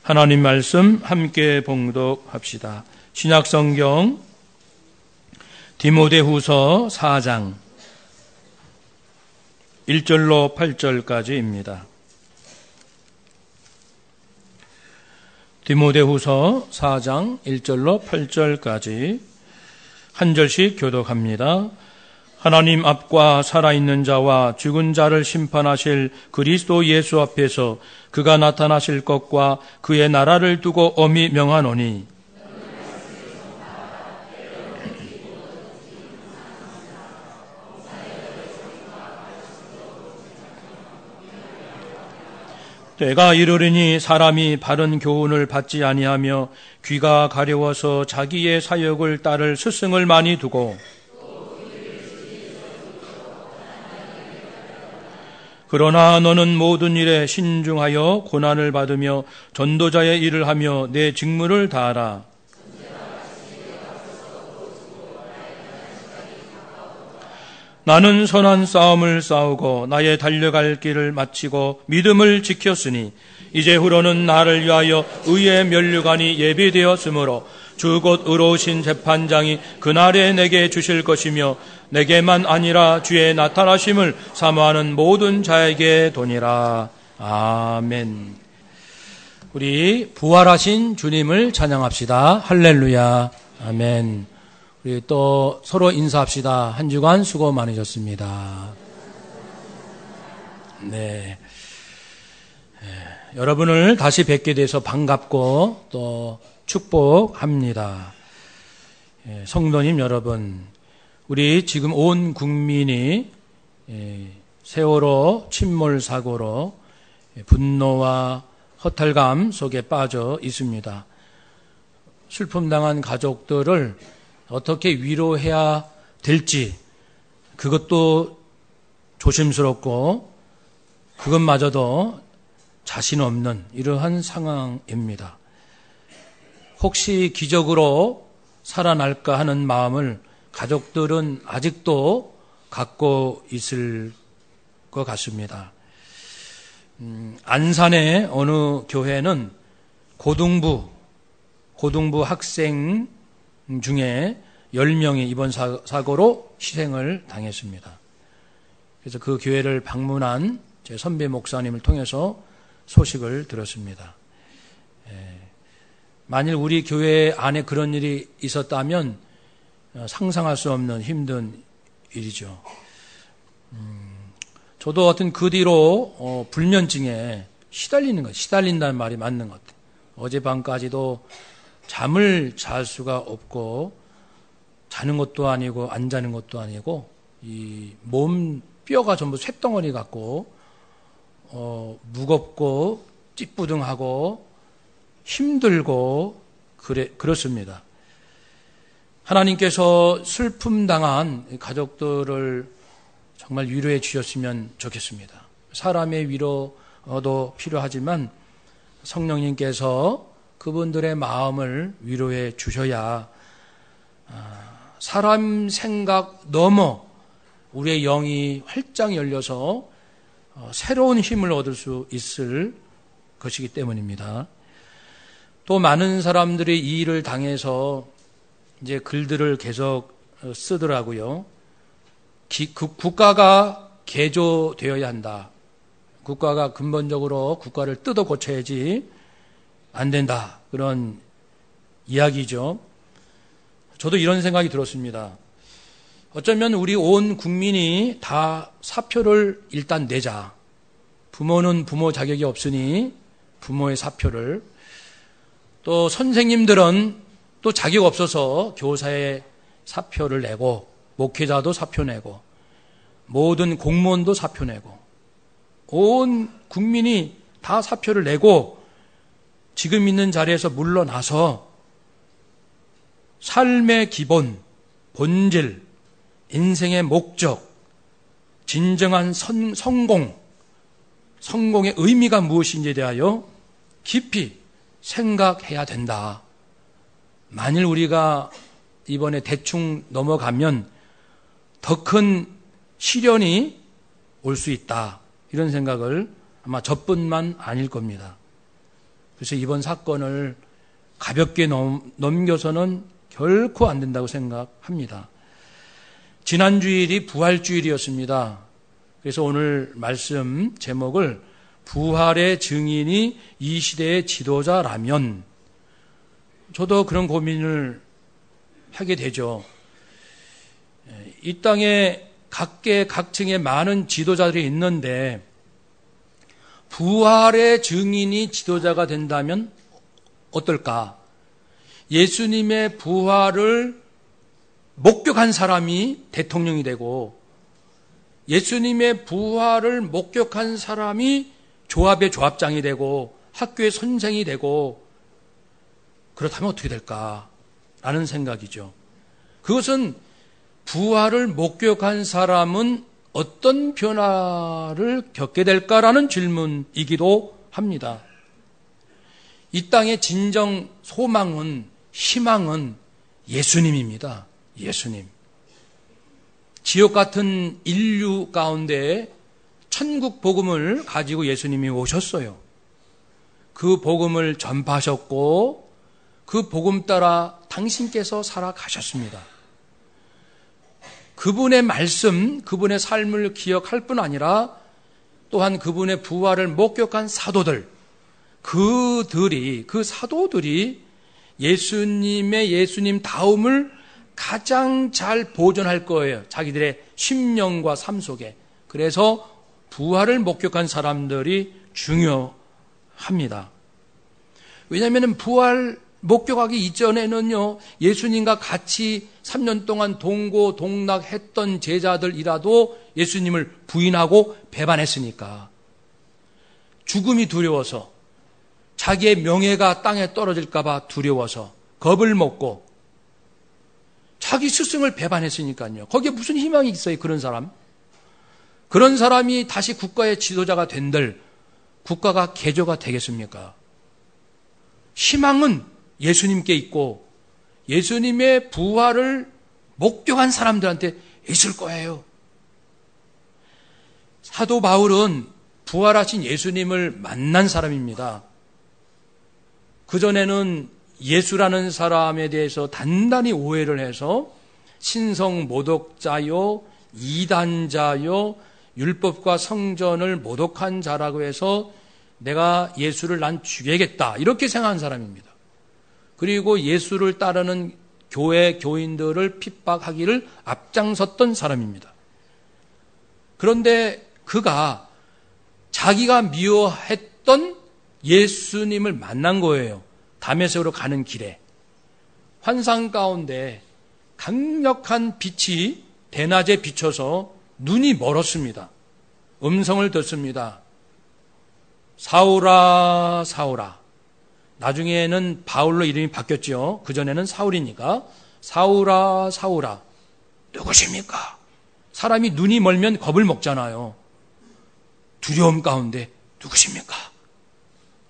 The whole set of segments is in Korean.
하나님 말씀 함께 봉독합시다. 신약성경 디모데후서 4장 1절로 8절까지입니다. 디모데후서 4장 1절로 8절까지 한 절씩 교독합니다. 하나님 앞과 살아있는 자와 죽은 자를 심판하실 그리스도 예수 앞에서 그가 나타나실 것과 그의 나라를 두고 엄히 명하노니 때가 이르리니 사람이 바른 교훈을 받지 아니하며 귀가 가려워서 자기의 사역을 따를 스승을 많이 두고 그러나 너는 모든 일에 신중하여 고난을 받으며 전도자의 일을 하며 내 직무를 다하라. 나는 선한 싸움을 싸우고 나의 달려갈 길을 마치고 믿음을 지켰으니 이제후로는 나를 위하여 의의 면류관이 예비되었으므로 주 곧 의로우신 재판장이 그날에 내게 주실 것이며 내게만 아니라 주의 나타나심을 사모하는 모든 자에게 도니라. 아멘. 우리 부활하신 주님을 찬양합시다. 할렐루야. 아멘. 우리 또 서로 인사합시다. 한 주간 수고 많으셨습니다. 네. 여러분을 다시 뵙게 돼서 반갑고 또 축복합니다. 성도님 여러분, 우리 지금 온 국민이 세월호 침몰 사고로 분노와 허탈감 속에 빠져 있습니다. 슬픔당한 가족들을 어떻게 위로해야 될지 그것도 조심스럽고 그것마저도 자신 없는 이러한 상황입니다. 혹시 기적으로 살아날까 하는 마음을 가족들은 아직도 갖고 있을 것 같습니다. 안산의 어느 교회는 고등부 학생 중에 10명이 이번 사고로 희생을 당했습니다. 그래서 그 교회를 방문한 제 선배 목사님을 통해서 소식을 들었습니다. 만일 우리 교회 안에 그런 일이 있었다면 상상할 수 없는 힘든 일이죠. 저도 하여튼 그 뒤로 불면증에 시달리는 것, 시달린다는 말이 맞는 것 같아요. 어젯밤까지도 잠을 잘 수가 없고 자는 것도 아니고 안 자는 것도 아니고 이 몸 뼈가 전부 쇳덩어리 같고 무겁고 찌뿌둥하고 힘들고 그렇습니다. 하나님께서 슬픔 당한 가족들을 정말 위로해 주셨으면 좋겠습니다. 사람의 위로도 필요하지만 성령님께서 그분들의 마음을 위로해 주셔야 사람 생각 넘어 우리의 영이 활짝 열려서 새로운 힘을 얻을 수 있을 것이기 때문입니다. 또 많은 사람들이 이 일을 당해서 이제 글들을 계속 쓰더라고요. 국가가 개조되어야 한다. 국가가 근본적으로 국가를 뜯어 고쳐야지 안 된다. 그런 이야기죠. 저도 이런 생각이 들었습니다. 어쩌면 우리 온 국민이 다 사표를 일단 내자. 부모는 부모 자격이 없으니 부모의 사표를, 또 선생님들은 또 자격 없어서 교사의 사표를 내고, 목회자도 사표 내고, 모든 공무원도 사표 내고, 온 국민이 다 사표를 내고 지금 있는 자리에서 물러나서 삶의 기본, 본질, 인생의 목적, 진정한 성공의 의미가 무엇인지에 대하여 깊이 생각해야 된다. 만일 우리가 이번에 대충 넘어가면 더 큰 시련이 올 수 있다. 이런 생각을 아마 저뿐만 아닐 겁니다. 그래서 이번 사건을 가볍게 넘겨서는 결코 안 된다고 생각합니다. 지난 주일이 부활주일이었습니다. 그래서 오늘 말씀 제목을 부활의 증인이 이 시대의 지도자라면, 저도 그런 고민을 하게 되죠. 이 땅에 각계각층의 많은 지도자들이 있는데 부활의 증인이 지도자가 된다면 어떨까? 예수님의 부활을 목격한 사람이 대통령이 되고, 예수님의 부활을 목격한 사람이 조합의 조합장이 되고 학교의 선생이 되고, 그렇다면 어떻게 될까라는 생각이죠. 그것은 부활을 목격한 사람은 어떤 변화를 겪게 될까라는 질문이기도 합니다. 이 땅의 진정 소망은, 희망은 예수님입니다. 예수님. 지옥 같은 인류 가운데 천국 복음을 가지고 예수님이 오셨어요. 그 복음을 전파하셨고 그 복음 따라 당신께서 살아가셨습니다. 그분의 말씀, 그분의 삶을 기억할 뿐 아니라 또한 그분의 부활을 목격한 사도들, 그 사도들이 예수님 다움을 가장 잘 보존할 거예요. 자기들의 심령과 삶 속에. 그래서 부활을 목격한 사람들이 중요합니다. 왜냐하면 부활 목격하기 이전에는요, 예수님과 같이 3년 동안 동고동락했던 제자들이라도 예수님을 부인하고 배반했으니까 죽음이 두려워서, 자기의 명예가 땅에 떨어질까 봐 두려워서 겁을 먹고 자기 스승을 배반했으니까요. 거기에 무슨 희망이 있어요, 그런 사람? 그런 사람이 다시 국가의 지도자가 된들 국가가 개조가 되겠습니까? 희망은 예수님께 있고 예수님의 부활을 목격한 사람들한테 있을 거예요. 사도 바울은 부활하신 예수님을 만난 사람입니다. 그전에는 예수라는 사람에 대해서 단단히 오해를 해서 신성 모독자요, 이단자요, 율법과 성전을 모독한 자라고 해서 내가 예수를 난 죽여야겠다, 이렇게 생각한 사람입니다. 그리고 예수를 따르는 교회 교인들을 핍박하기를 앞장섰던 사람입니다. 그런데 그가 자기가 미워했던 예수님을 만난 거예요. 다메섹으로 가는 길에 환상 가운데 강력한 빛이 대낮에 비춰서 눈이 멀었습니다. 음성을 듣습니다. 사울아, 사울아. 나중에는 바울로 이름이 바뀌었죠. 그전에는 사울이니까 사울아, 사울아. 누구십니까? 사람이 눈이 멀면 겁을 먹잖아요. 두려움 가운데 누구십니까?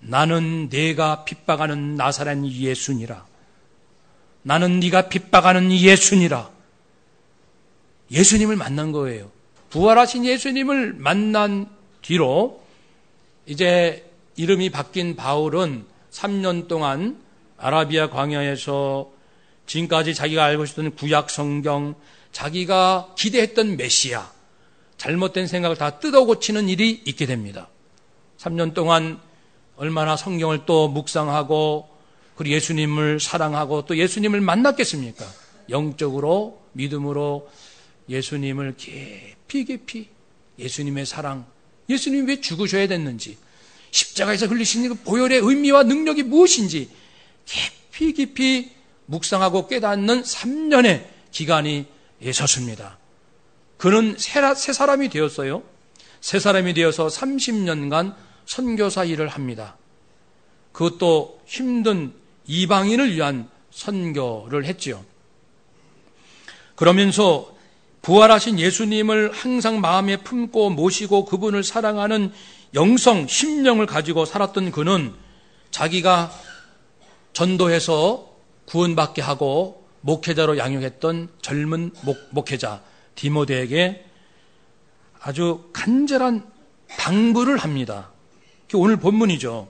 나는 네가 핍박하는 나사렛 예수니라. 나는 네가 핍박하는 예수니라. 예수님을 만난 거예요. 부활하신 예수님을 만난 뒤로 이제 이름이 바뀐 바울은 3년 동안 아라비아 광야에서 지금까지 자기가 알고 있었던 구약 성경, 자기가 기대했던 메시아, 잘못된 생각을 다 뜯어고치는 일이 있게 됩니다. 3년 동안 얼마나 성경을 또 묵상하고 그리고 예수님을 사랑하고 또 예수님을 만났겠습니까? 영적으로, 믿음으로 예수님을 깊이 예수님의 사랑, 예수님이 왜 죽으셔야 됐는지, 십자가에서 흘리신 그 보혈의 의미와 능력이 무엇인지 깊이 묵상하고 깨닫는 3년의 기간이 있었습니다. 그는 새 사람이 되었어요. 새 사람이 되어서 30년간 선교사 일을 합니다. 그것도 힘든 이방인을 위한 선교를 했지요. 그러면서 부활하신 예수님을 항상 마음에 품고 모시고 그분을 사랑하는 영성, 심령을 가지고 살았던 그는 자기가 전도해서 구원받게 하고 목회자로 양육했던 젊은 목회자 디모데에게 아주 간절한 당부를 합니다. 그게 오늘 본문이죠.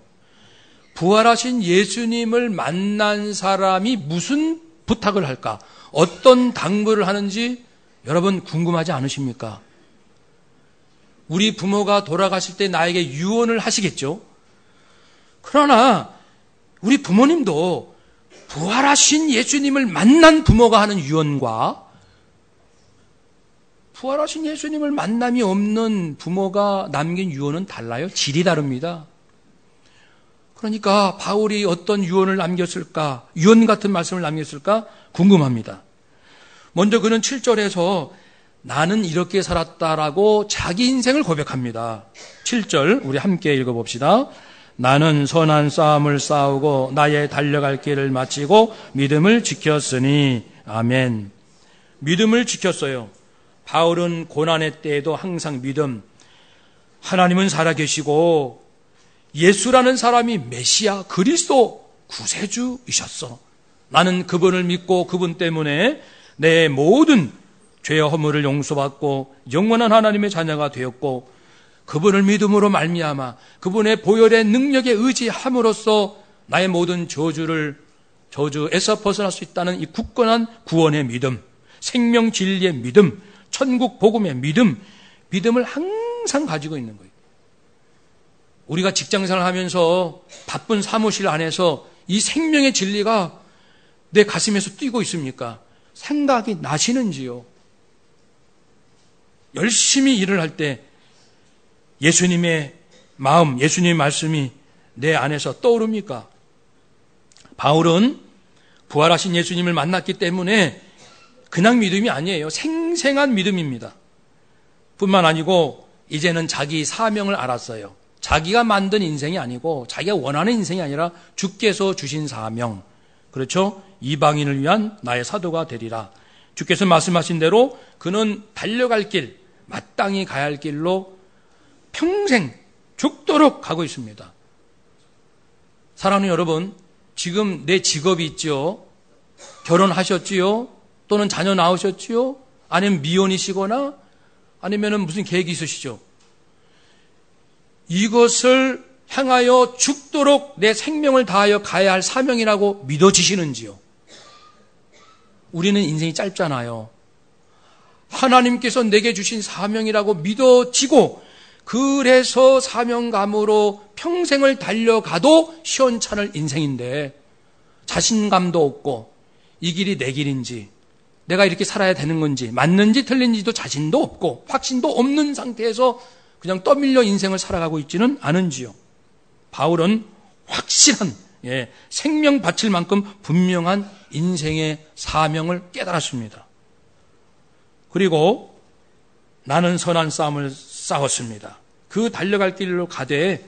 부활하신 예수님을 만난 사람이 무슨 부탁을 할까? 어떤 당부를 하는지 여러분 궁금하지 않으십니까? 우리 부모가 돌아가실 때 나에게 유언을 하시겠죠? 그러나 우리 부모님도 부활하신 예수님을 만난 부모가 하는 유언과 부활하신 예수님을 만남이 없는 부모가 남긴 유언은 달라요. 질이 다릅니다. 그러니까 바울이 어떤 유언을 남겼을까? 유언 같은 말씀을 남겼을까? 궁금합니다. 먼저 그는 7절에서 나는 이렇게 살았다라고 자기 인생을 고백합니다. 7절 우리 함께 읽어봅시다. 나는 선한 싸움을 싸우고 나의 달려갈 길을 마치고 믿음을 지켰으니. 아멘. 믿음을 지켰어요. 바울은 고난의 때에도 항상 믿음, 하나님은 살아계시고 예수라는 사람이 메시아 그리스도 구세주이셨어. 나는 그분을 믿고 그분 때문에 내 모든 죄와 허물을 용서받고 영원한 하나님의 자녀가 되었고 그분을 믿음으로 말미암아 그분의 보혈의 능력에 의지함으로써 나의 모든 저주에서 벗어날 수 있다는 이 굳건한 구원의 믿음, 생명 진리의 믿음, 천국 복음의 믿음을 항상 가지고 있는 거예요. 우리가 직장생활을 하면서 바쁜 사무실 안에서 이 생명의 진리가 내 가슴에서 뛰고 있습니까? 생각이 나시는지요? 열심히 일을 할 때 예수님의 마음, 예수님의 말씀이 내 안에서 떠오릅니까? 바울은 부활하신 예수님을 만났기 때문에 그냥 믿음이 아니에요. 생생한 믿음입니다. 뿐만 아니고 이제는 자기 사명을 알았어요. 자기가 만든 인생이 아니고 자기가 원하는 인생이 아니라 주께서 주신 사명. 그렇죠? 이방인을 위한 나의 사도가 되리라. 주께서 말씀하신 대로 그는 달려갈 길, 마땅히 가야 할 길로 평생 죽도록 가고 있습니다. 사랑하는 여러분, 지금 내 직업이 있죠? 결혼하셨지요? 또는 자녀 낳으셨지요? 아니면 미혼이시거나 아니면 무슨 계획이 있으시죠? 이것을 향하여 죽도록 내 생명을 다하여 가야 할 사명이라고 믿어지시는지요? 우리는 인생이 짧잖아요. 하나님께서 내게 주신 사명이라고 믿어지고 그래서 사명감으로 평생을 달려가도 시원찮을 인생인데 자신감도 없고 이 길이 내 길인지 내가 이렇게 살아야 되는 건지 맞는지 틀린지도 자신도 없고 확신도 없는 상태에서 그냥 떠밀려 인생을 살아가고 있지는 않은지요. 바울은 확실한 생명 바칠 만큼 분명한 인생의 사명을 깨달았습니다. 그리고 나는 선한 싸움을 싸웠습니다. 그 달려갈 길로 가되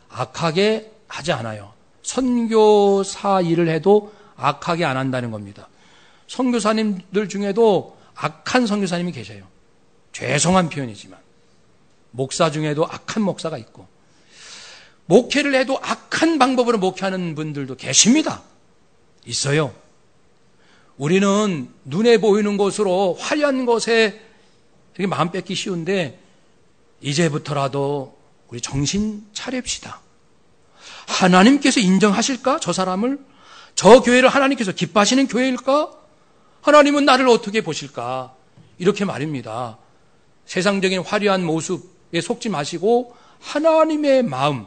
악하게 하지 않아요. 선교사 일을 해도 악하게 안 한다는 겁니다. 선교사님들 중에도 악한 선교사님이 계셔요. 죄송한 표현이지만 목사 중에도 악한 목사가 있고 목회를 해도 악한 방법으로 목회하는 분들도 계십니다. 있어요. 우리는 눈에 보이는 것으로 화려한 것에 이렇게 마음 뺏기 쉬운데 이제부터라도 우리 정신 차립시다. 하나님께서 인정하실까? 저 사람을? 저 교회를 하나님께서 기뻐하시는 교회일까? 하나님은 나를 어떻게 보실까? 이렇게 말입니다. 세상적인 화려한 모습에 속지 마시고 하나님의 마음,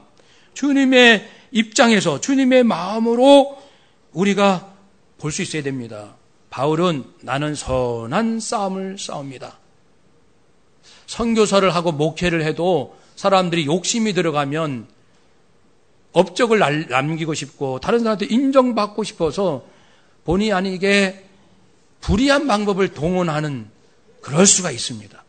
주님의 입장에서 주님의 마음으로 우리가 볼 수 있어야 됩니다. 바울은 나는 선한 싸움을 싸웁니다. 선교사를 하고 목회를 해도 사람들이 욕심이 들어가면 업적을 남기고 싶고 다른 사람한테 인정받고 싶어서 본의 아니게 불의한 방법을 동원하는 그럴 수가 있습니다.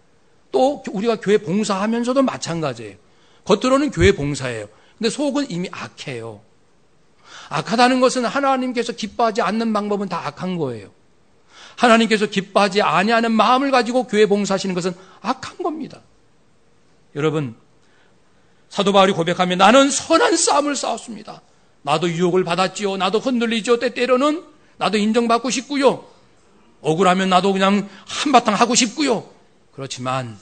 또 우리가 교회 봉사하면서도 마찬가지예요. 겉으로는 교회 봉사예요. 근데 속은 이미 악해요. 악하다는 것은 하나님께서 기뻐하지 않는 방법은 다 악한 거예요. 하나님께서 기뻐하지 아니하는 마음을 가지고 교회 봉사하시는 것은 악한 겁니다. 여러분, 사도 바울이 고백하면 나는 선한 싸움을 싸웠습니다. 나도 유혹을 받았지요. 나도 흔들리죠. 때때로는 나도 인정받고 싶고요. 억울하면 나도 그냥 한바탕 하고 싶고요. 그렇지만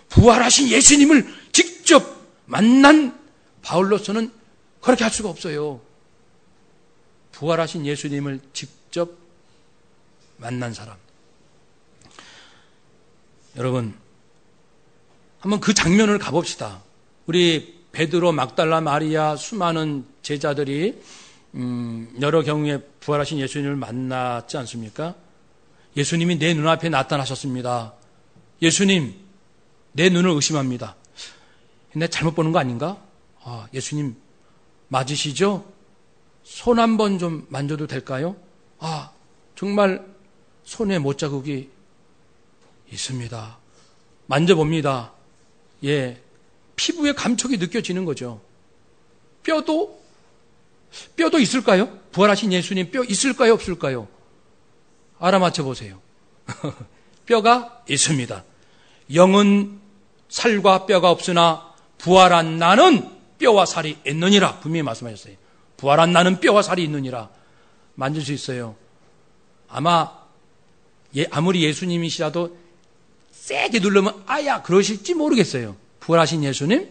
부활하신 예수님을 직접 만난 바울로서는 그렇게 할 수가 없어요. 부활하신 예수님을 직접 만난 사람. 여러분, 한번 그 장면을 가봅시다. 우리 베드로, 막달라, 마리아, 수많은 제자들이 여러 경우에 부활하신 예수님을 만났지 않습니까? 예수님이 내 눈앞에 나타나셨습니다. 예수님, 내 눈을 의심합니다. 내가 잘못 보는 거 아닌가? 예수님 맞으시죠? 손 한번 좀 만져도 될까요? 정말 손에 못자국이 있습니다. 만져봅니다. 예, 피부에 감촉이 느껴지는 거죠. 뼈도 있을까요? 부활하신 예수님 뼈 있을까요? 없을까요? 알아맞혀 보세요. 뼈가 있습니다. 영은 살과 뼈가 없으나 부활한 나는 뼈와 살이 있느니라. 분명히 말씀하셨어요. 부활한 나는 뼈와 살이 있느니라. 만질 수 있어요. 아무리 예수님이시라도 세게 누르면 아야 그러실지 모르겠어요. 부활하신 예수님,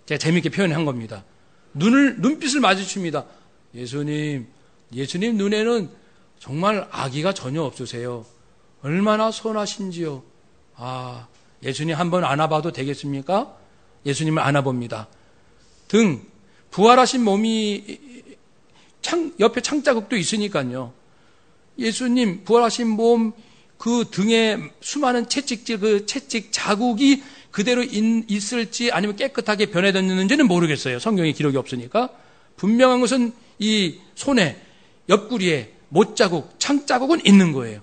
제가 재밌게 표현한 겁니다. 눈빛을 마주칩니다. 예수님 눈에는 정말 악의가 전혀 없으세요. 얼마나 선하신지요. 예수님 한번 안아봐도 되겠습니까? 예수님을 안아봅니다. 부활하신 몸이 옆에 창자국도 있으니까요. 예수님 부활하신 몸 그 등에 수많은 채찍질, 그 채찍 자국이 그대로 있을지 아니면 깨끗하게 변해졌는지는 모르겠어요. 성경에 기록이 없으니까. 분명한 것은 이 손에, 옆구리에 못자국, 창자국은 있는 거예요.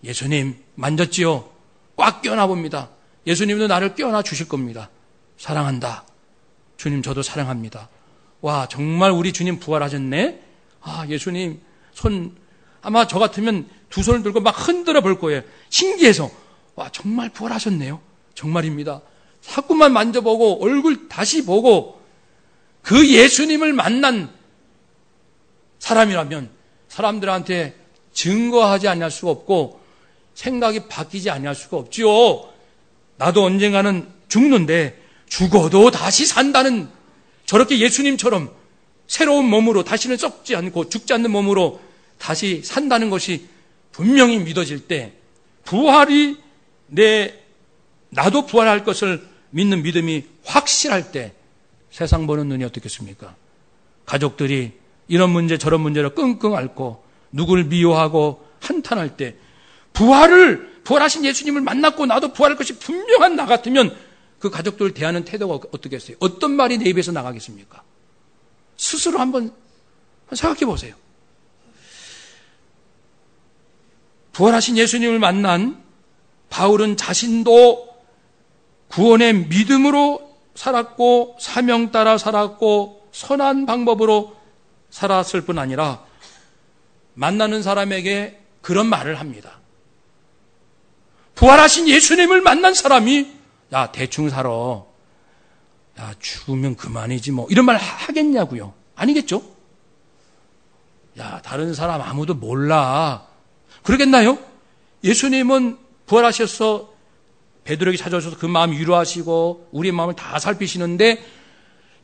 예수님 만졌지요? 꽉 껴안아 봅니다. 예수님도 나를 껴안아 주실 겁니다. 사랑한다. 주님 저도 사랑합니다. 와, 정말 우리 주님 부활하셨네? 예수님 손, 아마 저 같으면 두 손을 들고 막 흔들어 볼 거예요. 신기해서. 와, 정말 부활하셨네요. 정말입니다. 자꾸만 만져보고 얼굴 다시 보고 그 예수님을 만난 사람이라면 사람들한테 증거하지 아니할 수가 없고 생각이 바뀌지 아니할 수가 없지요. 나도 언젠가는 죽는데 죽어도 다시 산다는 저렇게 예수님처럼 새로운 몸으로 다시는 썩지 않고 죽지 않는 몸으로 다시 산다는 것이 분명히 믿어질 때 부활이 나도 부활할 것을 믿는 믿음이 확실할 때 세상 보는 눈이 어떻겠습니까? 가족들이 이런 문제 저런 문제로 끙끙 앓고 누굴 미워하고 한탄할 때 부활하신 예수님을 만났고 나도 부활할 것이 분명한 나 같으면 그 가족들을 대하는 태도가 어떻겠어요? 어떤 말이 내 입에서 나가겠습니까? 스스로 한번 생각해 보세요. 부활하신 예수님을 만난 바울은 자신도 구원의 믿음으로 살았고 사명 따라 살았고 선한 방법으로 살았을 뿐 아니라 만나는 사람에게 그런 말을 합니다. 부활하신 예수님을 만난 사람이 야 대충 살아. 야 죽으면 그만이지 뭐 이런 말 하겠냐고요. 아니겠죠? 야 다른 사람 아무도 몰라. 그러겠나요? 예수님은 부활하셔서 베드로에게 찾아오셔서 그 마음 위로하시고 우리의 마음을 다 살피시는데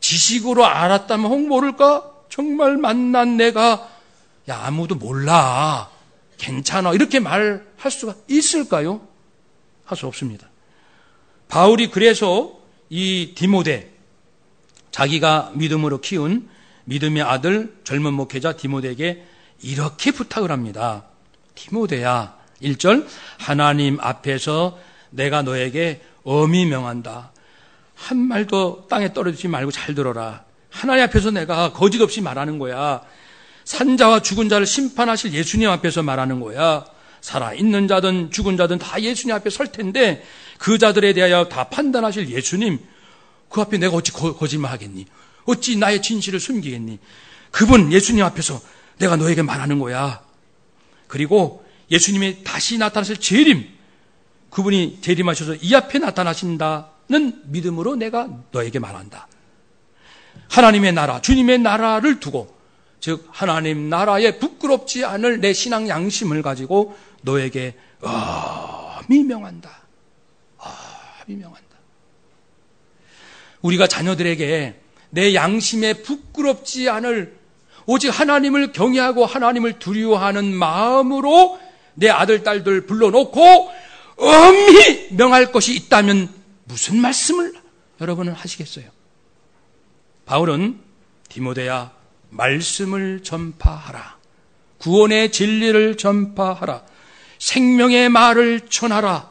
지식으로 알았다면 혹 모를까? 정말 만난 내가 야 아무도 몰라. 괜찮아. 이렇게 말할 수가 있을까요? 할 수 없습니다. 바울이 그래서 이 디모데 자기가 믿음으로 키운 믿음의 아들 젊은 목회자 디모데에게 이렇게 부탁을 합니다. 디모데야 1절 하나님 앞에서 내가 너에게 엄히 명한다. 한 말도 땅에 떨어지지 말고 잘 들어라. 하나님 앞에서 내가 거짓 없이 말하는 거야. 산자와 죽은 자를 심판하실 예수님 앞에서 말하는 거야. 살아있는 자든 죽은 자든 다 예수님 앞에 설 텐데 그 자들에 대하여 다 판단하실 예수님 그 앞에 내가 어찌 거짓말 하겠니? 어찌 나의 진실을 숨기겠니? 그분 예수님 앞에서 내가 너에게 말하는 거야. 그리고 예수님이 다시 나타나실 재림 그분이 재림하셔서 이 앞에 나타나신다는 믿음으로 내가 너에게 말한다. 하나님의 나라, 주님의 나라를 두고 즉 하나님 나라에 부끄럽지 않을 내 신앙 양심을 가지고 너에게 엄히 명한다. 엄히 명한다. 우리가 자녀들에게 내 양심에 부끄럽지 않을 오직 하나님을 경외하고 하나님을 두려워하는 마음으로 내 아들, 딸들 불러놓고 엄히 명할 것이 있다면 무슨 말씀을 여러분은 하시겠어요? 바울은 디모데야 말씀을 전파하라. 구원의 진리를 전파하라. 생명의 말을 전하라.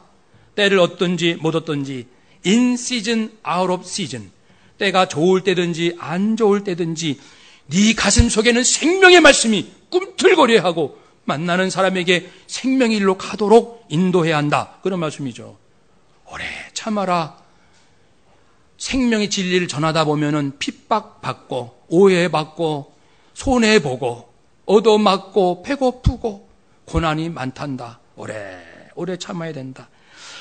때를 얻든지 못 얻든지 in season, out of season. 때가 좋을 때든지 안 좋을 때든지 네 가슴 속에는 생명의 말씀이 꿈틀거려 하고 만나는 사람에게 생명의 일로 가도록 인도해야 한다. 그런 말씀이죠. 오래 참아라. 생명의 진리를 전하다 보면은 핍박받고 오해받고 손해보고 얻어맞고 배고프고 고난이 많단다. 오래 참아야 된다.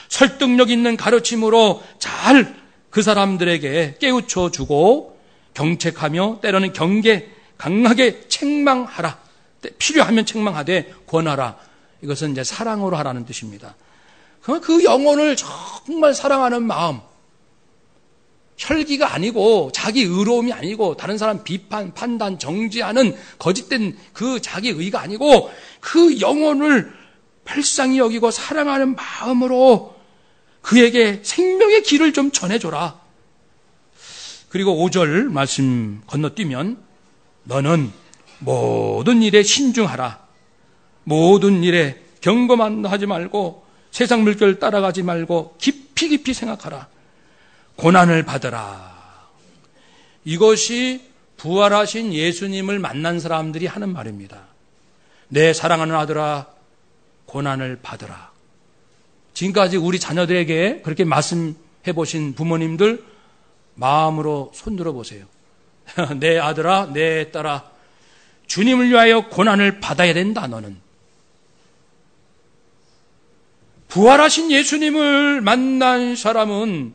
설득력 있는 가르침으로 잘 그 사람들에게 깨우쳐 주고 경책하며 때로는 경계 강하게 책망하라. 필요하면 책망하되 권하라. 이것은 이제 사랑으로 하라는 뜻입니다. 그 영혼을 정말 사랑하는 마음, 혈기가 아니고 자기 의로움이 아니고 다른 사람 비판, 판단, 정지하는 거짓된 그 자기 의가 아니고 그 영혼을 불쌍히 여기고 사랑하는 마음으로 그에게 생명의 길을 좀 전해줘라. 그리고 5절 말씀 건너뛰면 너는 모든 일에 신중하라. 모든 일에 경고만 하지 말고 세상 물결 따라가지 말고 깊이 생각하라. 고난을 받으라. 이것이 부활하신 예수님을 만난 사람들이 하는 말입니다. 내 사랑하는 아들아, 고난을 받으라. 지금까지 우리 자녀들에게 그렇게 말씀해 보신 부모님들 마음으로 손들어 보세요. 내 아들아, 내 딸아, 주님을 위하여 고난을 받아야 된다. 너는 부활하신 예수님을 만난 사람은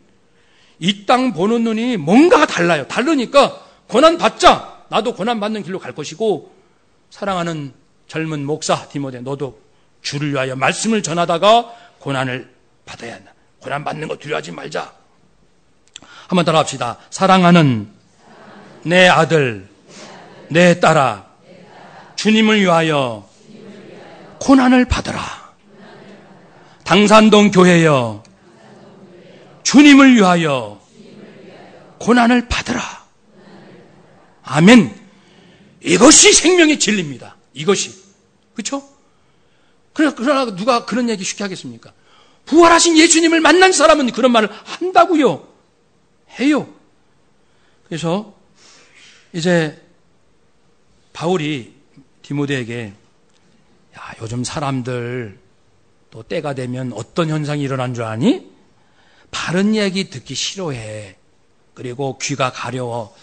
이 땅 보는 눈이 뭔가가 달라요. 다르니까 고난 받자. 나도 고난 받는 길로 갈 것이고, 사랑하는 젊은 목사 디모데, 너도 주를 위하여 말씀을 전하다가 고난을 받아야 한다. 고난 받는 거 두려워하지 말자. 한번 따라 합시다. 사랑하는 내 아들, 내 딸아, 주님을 위하여 고난을 받으라. 당산동 교회여, 주님을 위하여 고난을 받으라. 아멘. 이것이 생명의 진리입니다. 이것이. 그렇죠? 그러나 누가 그런 얘기 쉽게 하겠습니까? 부활하신 예수님을 만난 사람은 그런 말을 한다고요. 해요. 그래서 이제 바울이 디모데에게 요즘 사람들 또 때가 되면 어떤 현상이 일어난 줄 아니? 바른 얘기 듣기 싫어해. 그리고 귀가 가려워.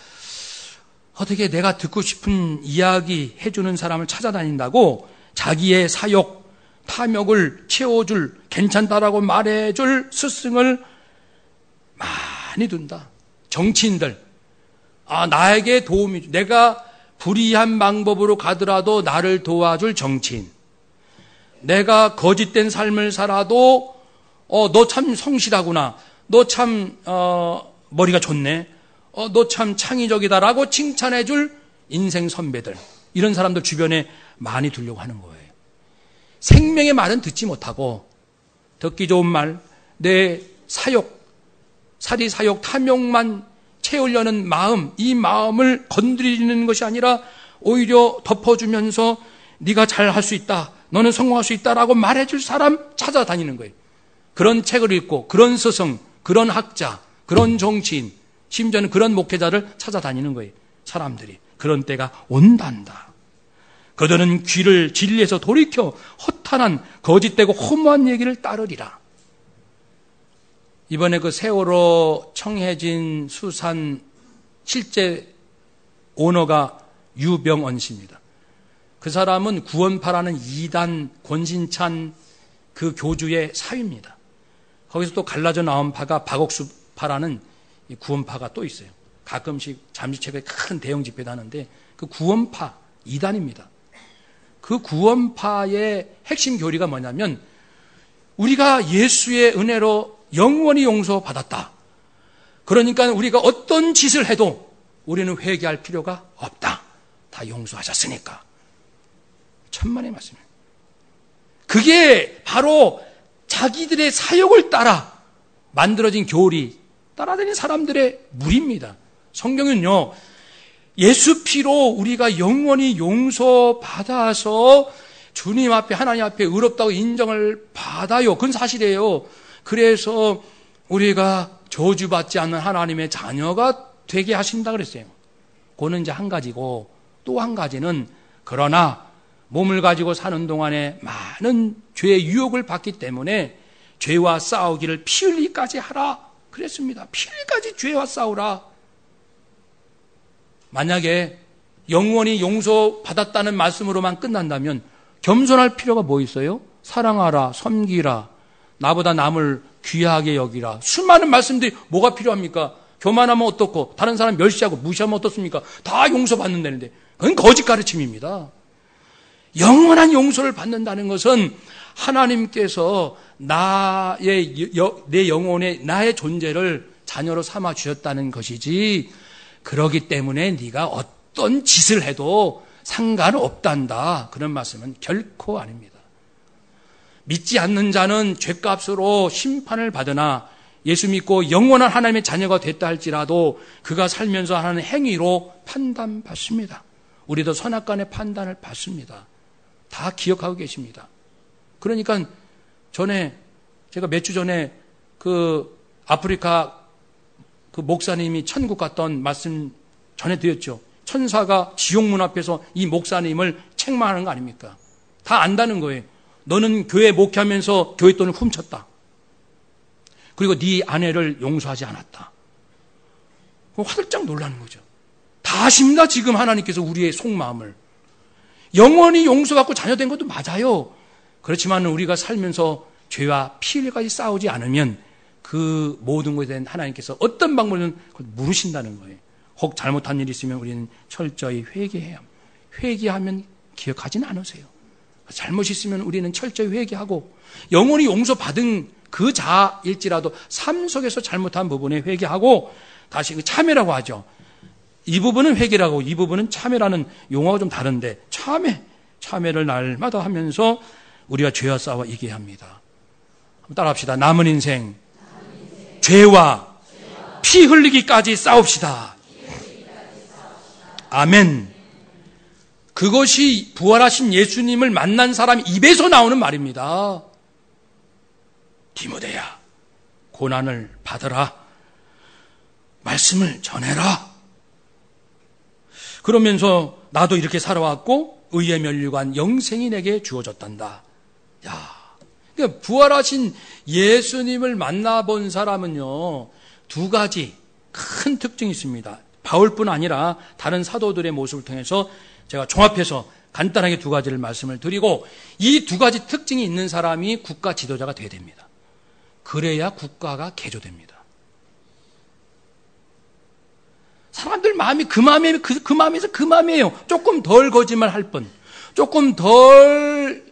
어떻게 내가 듣고 싶은 이야기 해주는 사람을 찾아다닌다고 자기의 사욕, 탐욕을 채워줄, 괜찮다라고 말해줄 스승을 많이 둔다. 정치인들, 나에게 도움이, 내가 불의한 방법으로 가더라도 나를 도와줄 정치인, 내가 거짓된 삶을 살아도 너 참 성실하구나, 너 참 머리가 좋네, 너 참 창의적이다라고 칭찬해줄 인생 선배들, 이런 사람들 주변에 많이 두려고 하는 거예요. 생명의 말은 듣지 못하고 듣기 좋은 말, 내 사욕, 사리사욕, 탐욕만 채우려는 마음, 이 마음을 건드리는 것이 아니라 오히려 덮어주면서 네가 잘할 수 있다, 너는 성공할 수 있다라고 말해줄 사람 찾아다니는 거예요. 그런 책을 읽고 그런 스승, 그런 학자, 그런 정치인, 심지어는 그런 목회자를 찾아다니는 거예요. 사람들이. 그런 때가 온단다. 그들은 귀를 진리에서 돌이켜 허탄한 거짓되고 허무한 얘기를 따르리라. 이번에 그 세월호 청해진 수산 실제 오너가 유병언 씨입니다. 그 사람은 구원파라는 2단 권신찬 그 교주의 사위입니다. 거기서 또 갈라져 나온 파가 박옥수파라는 이 구원파가 또 있어요. 가끔씩 잠시책에 큰 대형 집회도 하는데 그 구원파 2단입니다. 그 구원파의 핵심 교리가 뭐냐면 우리가 예수의 은혜로 영원히 용서받았다. 그러니까 우리가 어떤 짓을 해도 우리는 회개할 필요가 없다. 다 용서하셨으니까. 천만의 말씀입니다. 그게 바로 자기들의 사욕을 따라 만들어진 교리, 따라다니는 사람들의 무리입니다. 성경은요, 예수 피로 우리가 영원히 용서받아서 주님 앞에, 하나님 앞에 의롭다고 인정을 받아요. 그건 사실이에요. 그래서 우리가 저주받지 않는 하나님의 자녀가 되게 하신다 그랬어요. 그거는 이제 한 가지고, 또 한 가지는 그러나 몸을 가지고 사는 동안에 많은 죄의 유혹을 받기 때문에 죄와 싸우기를 피 흘리기까지 하라 그랬습니다. 피 흘리기까지 죄와 싸우라. 만약에 영원히 용서받았다는 말씀으로만 끝난다면 겸손할 필요가 뭐 있어요? 사랑하라, 섬기라, 나보다 남을 귀하게 여기라. 수많은 말씀들이 뭐가 필요합니까? 교만하면 어떻고, 다른 사람 멸시하고 무시하면 어떻습니까? 다 용서받는다는데 그건 거짓 가르침입니다. 영원한 용서를 받는다는 것은 하나님께서 내 영혼의 나의 존재를 자녀로 삼아 주셨다는 것이지, 그러기 때문에 네가 어떤 짓을 해도 상관없단다, 그런 말씀은 결코 아닙니다. 믿지 않는 자는 죗값으로 심판을 받으나 예수 믿고 영원한 하나님의 자녀가 됐다 할지라도 그가 살면서 하는 행위로 판단받습니다. 우리도 선악간의 판단을 받습니다. 다 기억하고 계십니다. 그러니까 제가 몇 주 전에 그 아프리카 그 목사님이 천국 갔던 말씀 전해드렸죠. 천사가 지옥문 앞에서 이 목사님을 책망하는 거 아닙니까? 다 안다는 거예요. 너는 교회 목회하면서 교회 돈을 훔쳤다. 그리고 네 아내를 용서하지 않았다. 화들짝 놀라는 거죠. 다 아십니다. 지금 하나님께서 우리의 속마음을. 영원히 용서받고 자녀된 것도 맞아요. 그렇지만 우리가 살면서 죄와 피 흘리기까지 싸우지 않으면 그 모든 것에 대한 하나님께서 어떤 방법이든 물으신다는 거예요. 혹 잘못한 일이 있으면 우리는 철저히 회개해야 합니다. 회개하면 기억하지는 않으세요. 잘못이 있으면 우리는 철저히 회개하고, 영원히 용서받은 그 자일지라도 삶 속에서 잘못한 부분에 회개하고, 다시 그 참회라고 하죠. 이 부분은 회개라고, 이 부분은 참회라는 용어가 좀 다른데, 참회를 날마다 하면서 우리가 죄와 싸워 이겨야 합니다. 한번 따라합시다. 남은 인생 죄와 피 흘리기까지 싸웁시다. 아멘. 그것이 부활하신 예수님을 만난 사람 입에서 나오는 말입니다. 디모데야, 고난을 받으라. 말씀을 전해라. 그러면서 나도 이렇게 살아왔고 의의 면류관 영생이 내게 주어졌단다. 야, 그러니까 부활하신 예수님을 만나본 사람은요, 두 가지 큰 특징이 있습니다. 바울뿐 아니라 다른 사도들의 모습을 통해서 제가 종합해서 간단하게 두 가지를 말씀을 드리고, 이 두 가지 특징이 있는 사람이 국가 지도자가 돼야 됩니다. 그래야 국가가 개조됩니다. 사람들 마음이 그 마음에서 그 마음이에요. 조금 덜 거짓말할 뿐, 조금 덜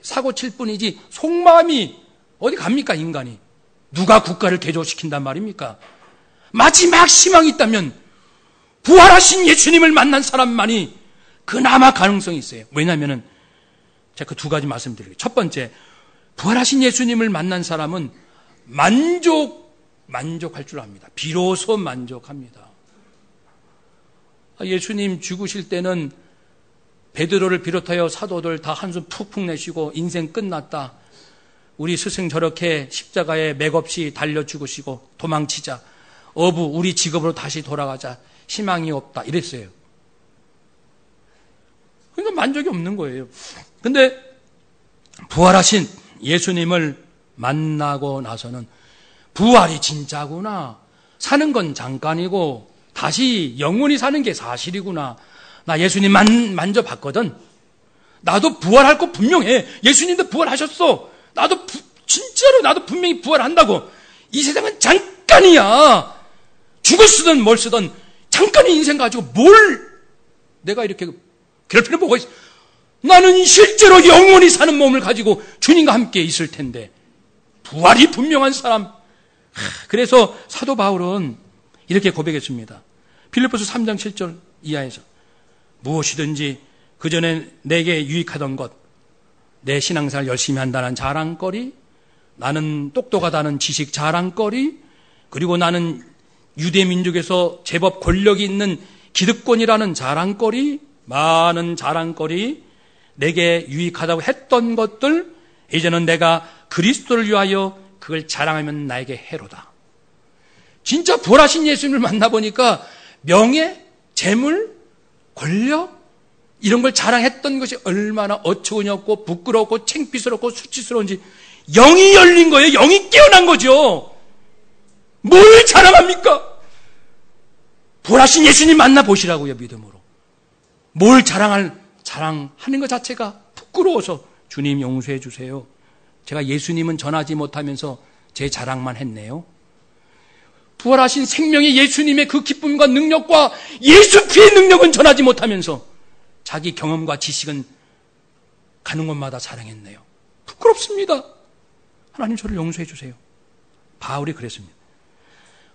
사고 칠 뿐이지 속마음이 어디 갑니까, 인간이? 누가 국가를 개조시킨단 말입니까? 마지막 희망이 있다면 부활하신 예수님을 만난 사람만이 그나마 가능성이 있어요. 왜냐하면 제가 그 두 가지 말씀드릴게요. 첫 번째, 부활하신 예수님을 만난 사람은 만족할 줄 압니다. 비로소 만족합니다. 예수님 죽으실 때는 베드로를 비롯하여 사도들 다 한숨 푹푹 내쉬고 인생 끝났다. 우리 스승 저렇게 십자가에 맥없이 달려 죽으시고 도망치자. 어부, 우리 직업으로 다시 돌아가자. 희망이 없다. 이랬어요. 그러니까 만족이 없는 거예요. 근데 부활하신 예수님을 만나고 나서는 부활이 진짜구나. 사는 건 잠깐이고 다시 영원히 사는 게 사실이구나. 나 예수님 만져봤거든. 나도 부활할 거 분명해. 예수님도 부활하셨어. 진짜로 나도 분명히 부활한다고. 이 세상은 잠깐이야. 죽을 쓰든 뭘 쓰든 잠깐의 인생 가지고 뭘 내가 이렇게 괴롭히는 뭐가 있어. 나는 실제로 영원히 사는 몸을 가지고 주님과 함께 있을 텐데, 부활이 분명한 사람. 그래서 사도 바울은 이렇게 고백했습니다. 빌립보서 3장 7절 이하에서 무엇이든지 그전에 내게 유익하던 것, 내 신앙생활 열심히 한다는 자랑거리, 나는 똑똑하다는 지식 자랑거리, 그리고 나는 유대 민족에서 제법 권력이 있는 기득권이라는 자랑거리, 많은 자랑거리, 내게 유익하다고 했던 것들, 이제는 내가 그리스도를 위하여 그걸 자랑하면 나에게 해로다. 진짜 부활하신 예수님을 만나보니까 명예, 재물, 권력 이런 걸 자랑했던 것이 얼마나 어처구니없고 부끄럽고 창피스럽고 수치스러운지 영이 열린 거예요. 영이 깨어난 거죠. 뭘 자랑합니까? 부활하신 예수님 만나보시라고요. 믿음으로. 뭘 자랑하는 것 자체가 부끄러워서 주님 용서해 주세요. 제가 예수님은 전하지 못하면서 제 자랑만 했네요. 부활하신 생명의 예수님의 그 기쁨과 능력과 예수 피의 능력은 전하지 못하면서 자기 경험과 지식은 가는 곳마다 자랑했네요. 부끄럽습니다. 하나님 저를 용서해 주세요. 바울이 그랬습니다.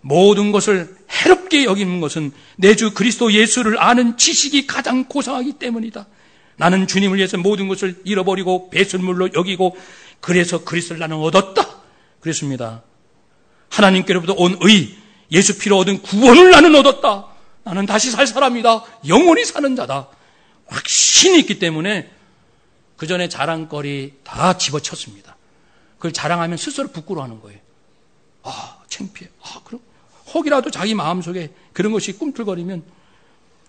모든 것을 해롭게 여기는 것은 내 주 그리스도 예수를 아는 지식이 가장 고상하기 때문이다. 나는 주님을 위해서 모든 것을 잃어버리고 배설물로 여기고 그래서 그리스도를 나는 얻었다. 그랬습니다. 하나님께로부터 온 의, 예수 피로 얻은 구원을 나는 얻었다. 나는 다시 살 사람이다. 영원히 사는 자다. 확신이 있기 때문에 그 전에 자랑거리 다 집어쳤습니다. 그걸 자랑하면 스스로 부끄러워하는 거예요. 아, 창피해. 아, 그럼 혹이라도 자기 마음속에 그런 것이 꿈틀거리면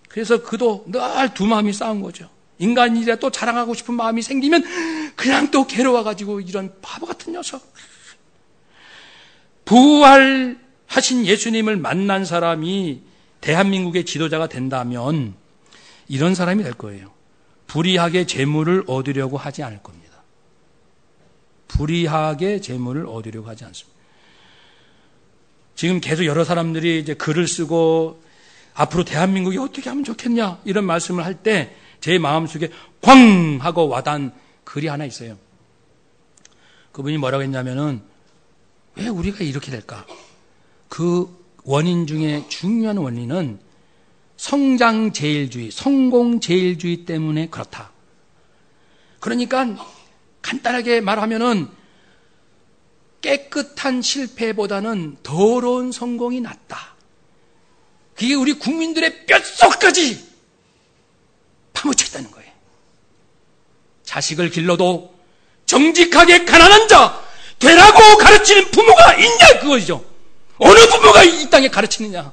그래서 그도 늘 두 마음이 싸운 거죠. 인간이라 또 자랑하고 싶은 마음이 생기면 그냥 또 괴로워가지고 이런 바보 같은 녀석. 부활하신 예수님을 만난 사람이 대한민국의 지도자가 된다면 이런 사람이 될 거예요. 불의하게 재물을 얻으려고 하지 않을 겁니다. 불의하게 재물을 얻으려고 하지 않습니다. 지금 계속 여러 사람들이 이제 글을 쓰고 앞으로 대한민국이 어떻게 하면 좋겠냐 이런 말씀을 할 때 제 마음속에 꽝 하고 와닿은 글이 하나 있어요. 그분이 뭐라고 했냐면은 왜 우리가 이렇게 될까? 그 원인 중에 중요한 원인은 성장제일주의, 성공제일주의 때문에 그렇다. 그러니까 간단하게 말하면은 깨끗한 실패보다는 더러운 성공이 낫다. 그게 우리 국민들의 뼛속까지 파묻혀 있다는 거예요. 자식을 길러도 정직하게 가난한 자 되라고 가르치는 부모가 있냐 그거죠. 어느 부모가 이 땅에 가르치느냐.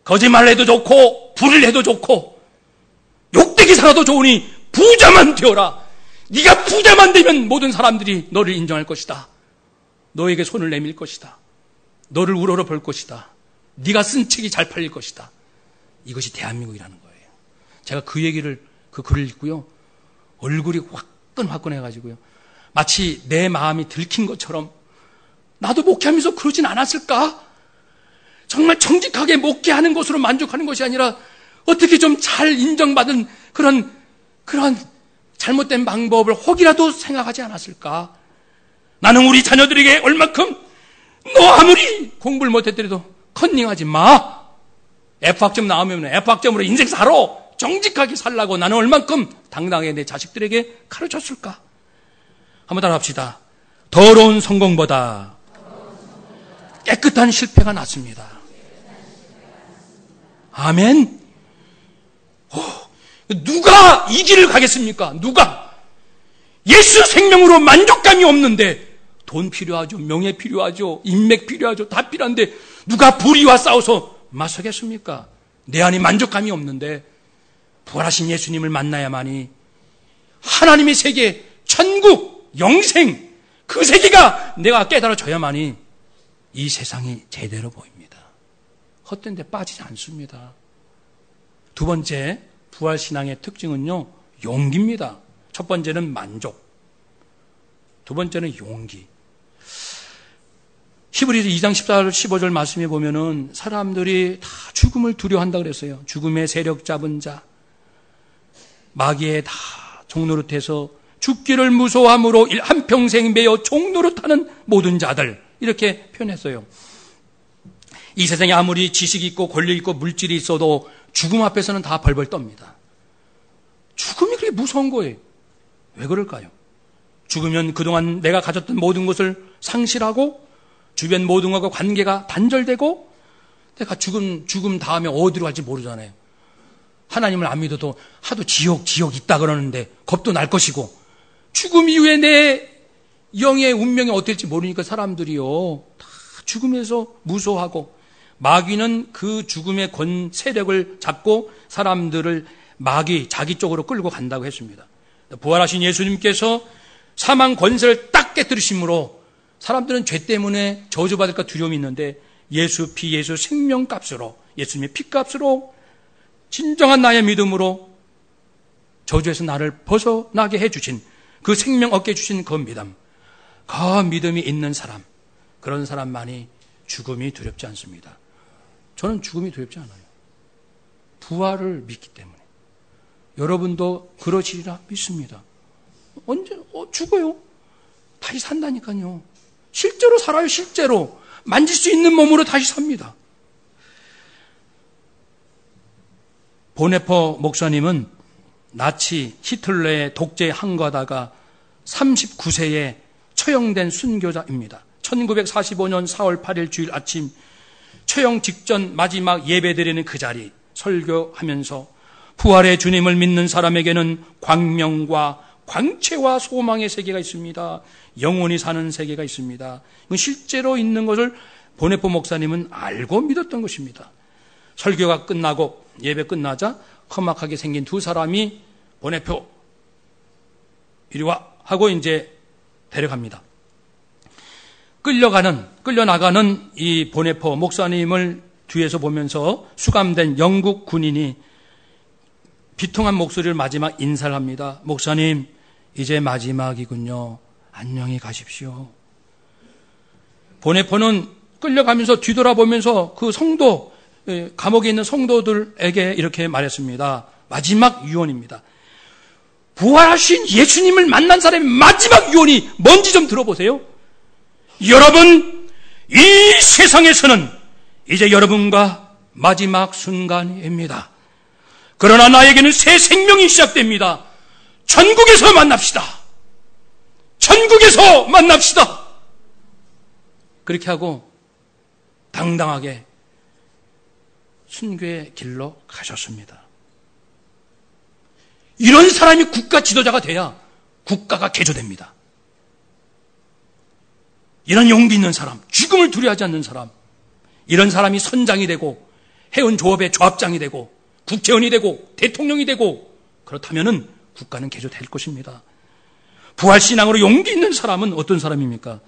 거짓말을 해도 좋고 불을 해도 좋고 욕되게 살아도 좋으니 부자만 되어라. 네가 부자만 되면 모든 사람들이 너를 인정할 것이다. 너에게 손을 내밀 것이다. 너를 우러러 볼 것이다. 네가 쓴 책이 잘 팔릴 것이다. 이것이 대한민국이라는 거예요. 제가 그 글을 읽고요. 얼굴이 화끈화끈해가지고요. 마치 내 마음이 들킨 것처럼 나도 목회하면서 그러진 않았을까? 정말 정직하게 목회하는 것으로 만족하는 것이 아니라 어떻게 좀 잘 인정받은 그런 잘못된 방법을 혹이라도 생각하지 않았을까? 나는 우리 자녀들에게 얼만큼 너 아무리 공부를 못했더라도 컨닝하지 마. F학점 나오면 F학점으로 인생 살아. 정직하게 살라고 나는 얼만큼 당당하게 내 자식들에게 가르쳤을까? 한번 따라 합시다. 더러운 성공보다 깨끗한 실패가 낫습니다. 아멘. 누가 이 길을 가겠습니까? 누가? 예수 생명으로 만족감이 없는데 돈 필요하죠. 명예 필요하죠. 인맥 필요하죠. 다 필요한데 누가 불의와 싸워서 맞서겠습니까? 내 안에 만족감이 없는데 부활하신 예수님을 만나야만이 하나님의 세계, 천국, 영생 그 세계가 내가 깨달아져야만이 이 세상이 제대로 보입니다. 헛된 데 빠지지 않습니다. 두 번째 부활신앙의 특징은요, 용기입니다. 첫 번째는 만족, 두 번째는 용기. 히브리서 2장 14절 15절 말씀에 보면은 사람들이 다 죽음을 두려워한다 그랬어요. 죽음의 세력 잡은 자, 마귀에 다 종노릇해서 죽기를 무서워함으로 한평생 매여 종노릇하는 모든 자들, 이렇게 표현했어요. 이 세상에 아무리 지식이 있고 권력이 있고 물질이 있어도 죽음 앞에서는 다 벌벌 떱니다. 죽음이 그렇게 무서운 거예요. 왜 그럴까요? 죽으면 그동안 내가 가졌던 모든 것을 상실하고 주변 모든 것과 관계가 단절되고 내가 죽음 다음에 어디로 갈지 모르잖아요. 하나님을 안 믿어도 하도 지옥 있다 그러는데 겁도 날 것이고 죽음 이후에 내 영의 운명이 어떨지 모르니까 사람들이요 다 죽음에서 무서워하고 마귀는 그 죽음의 세력을 잡고 사람들을 자기 쪽으로 끌고 간다고 했습니다. 부활하신 예수님께서 사망 권세를 딱 깨뜨리심으로 사람들은 죄 때문에 저주받을까 두려움이 있는데 예수 피, 예수 생명값으로 예수님의 피값으로 진정한 나의 믿음으로 저주에서 나를 벗어나게 해주신 그 생명 얻게 해주신 그 믿음, 그 믿음이 있는 사람, 그런 사람만이 죽음이 두렵지 않습니다. 저는 죽음이 두렵지 않아요. 부활을 믿기 때문에. 여러분도 그러시리라 믿습니다. 언제 죽어요? 다시 산다니까요. 실제로 살아요. 실제로 만질 수 있는 몸으로 다시 삽니다. 보네퍼 목사님은 나치 히틀러의 독재에 항거하다가 39세에 처형된 순교자입니다. 1945년 4월 8일 주일 아침 처형 직전 마지막 예배드리는 그 자리 설교하면서 부활의 주님을 믿는 사람에게는 광명과 광채와 소망의 세계가 있습니다. 영원히 사는 세계가 있습니다. 이건 실제로 있는 것을 보네퍼 목사님은 알고 믿었던 것입니다. 설교가 끝나고 예배 끝나자 험악하게 생긴 두 사람이 보네퍼 이리 와 하고 이제 데려갑니다. 끌려나가는 이 보네퍼 목사님을 뒤에서 보면서 수감된 영국 군인이 비통한 목소리를 마지막 인사를 합니다. 목사님, 이제 마지막이군요. 안녕히 가십시오. 보네퍼는 끌려가면서 뒤돌아보면서 그 성도, 감옥에 있는 성도들에게 이렇게 말했습니다. 마지막 유언입니다. 부활하신 예수님을 만난 사람의 마지막 유언이 뭔지 좀 들어보세요. 여러분, 이 세상에서는 이제 여러분과 마지막 순간입니다. 그러나 나에게는 새 생명이 시작됩니다. 천국에서 만납시다. 천국에서 만납시다. 그렇게 하고 당당하게 순교의 길로 가셨습니다. 이런 사람이 국가 지도자가 돼야 국가가 개조됩니다. 이런 용기 있는 사람, 죽음을 두려워하지 않는 사람, 이런 사람이 선장이 되고 해운조업의 조합장이 되고 국회의원이 되고 대통령이 되고 그렇다면은 국가는 개조될 것입니다. 부활신앙으로 용기 있는 사람은 어떤 사람입니까?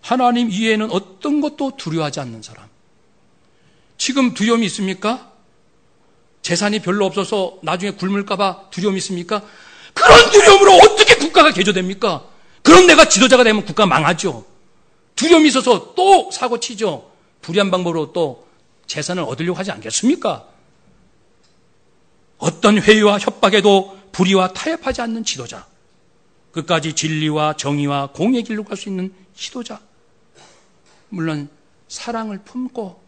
하나님 이외에는 어떤 것도 두려워하지 않는 사람. 지금 두려움이 있습니까? 재산이 별로 없어서 나중에 굶을까 봐 두려움이 있습니까? 그런 두려움으로 어떻게 국가가 개조됩니까? 그런 내가 지도자가 되면 국가가 망하죠. 두려움이 있어서 또 사고치죠. 불의한 방법으로 또 재산을 얻으려고 하지 않겠습니까? 어떤 회의와 협박에도 불의와 타협하지 않는 지도자, 끝까지 진리와 정의와 공의 길로 갈 수 있는 지도자, 물론 사랑을 품고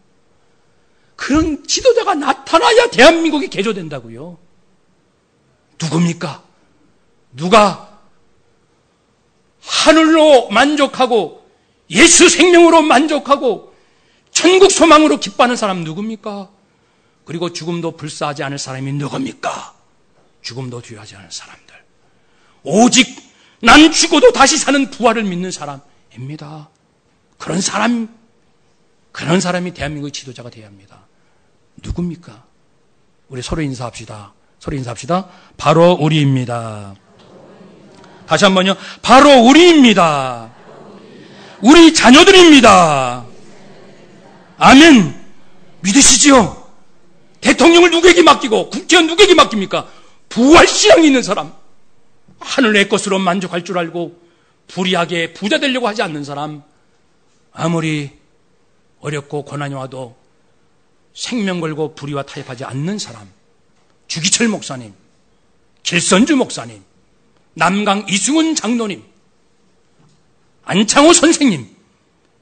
그런 지도자가 나타나야 대한민국이 개조된다고요. 누굽니까? 누가 하늘로 만족하고 예수 생명으로 만족하고 천국 소망으로 기뻐하는 사람 누굽니까? 그리고 죽음도 불사하지 않을 사람이 누굽니까? 죽음도 두려워하지 않을 사람들. 오직 난 죽어도 다시 사는 부활을 믿는 사람입니다. 그런 사람이 대한민국의 지도자가 되어야 합니다. 누굽니까? 우리 서로 인사합시다. 서로 인사합시다. 바로 우리입니다. 다시 한번요. 바로 우리입니다. 우리 자녀들입니다. 아멘. 믿으시죠? 대통령을 누구에게 맡기고 국회의원 누구에게 맡깁니까? 부활신앙이 있는 사람, 하늘의 것으로 만족할 줄 알고 불의하게 부자 되려고 하지 않는 사람, 아무리 어렵고 고난이 와도 생명 걸고 불의와 타협하지 않는 사람, 주기철 목사님, 길선주 목사님, 남강 이승훈 장로님, 안창호 선생님,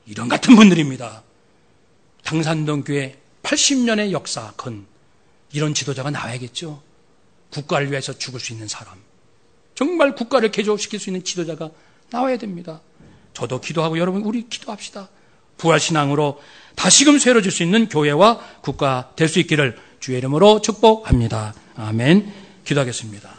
이런 같은 분들입니다. 당산동 교회 80년의 역사 건 이런 지도자가 나와야겠죠. 국가를 위해서 죽을 수 있는 사람, 정말 국가를 개조시킬 수 있는 지도자가 나와야 됩니다. 저도 기도하고 여러분 우리 기도합시다. 부활신앙으로 다시금 세워질 수 있는 교회와 국가 될 수 있기를 주의 이름으로 축복합니다. 아멘. 기도하겠습니다.